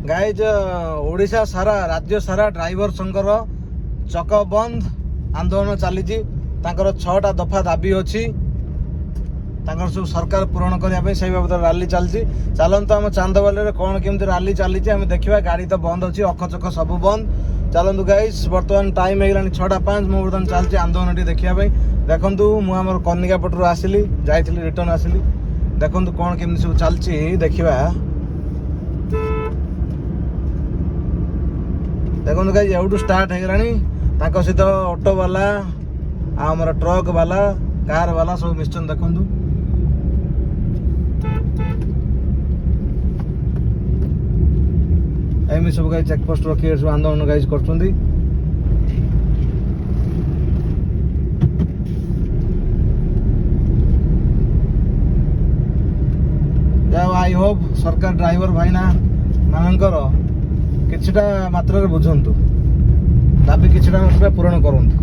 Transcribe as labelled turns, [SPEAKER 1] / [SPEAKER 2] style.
[SPEAKER 1] Guys Odisha सारा राज्य सारा ड्राइवर संघर चक बंद आंदोलन चली 6टा दफा दाबी अच्छी सब सरकार पूरण करने से बाबद रैली चलती चलतु आम चांदवाली कौन केमती रैली चली देखा गाड़ी तो बंद अच्छी अखचक सब बंद चलतु गाइस बर्तमान टाइम हो 6:05 मुझे बर्तमान चलती आंदोलन देखा देखु मुझे कनिका पटू आसली जाइली रिटर्न आसली देखु कौन केमती सब चलती देखा देखो गाइस एवटू स्टार्ट हो सहित ऑटो वाला आमर ट्रक वाला कार वाला सब मिशन देखु एम सब गाइस चेकपोस्ट रखी सब आंदोलन गाइस कर आई होप सरकार ड्राइवर भाईना मानकर किछिटा मात्रा बुझंतु दाबी किछिटा मात्रा पूरण करंतु।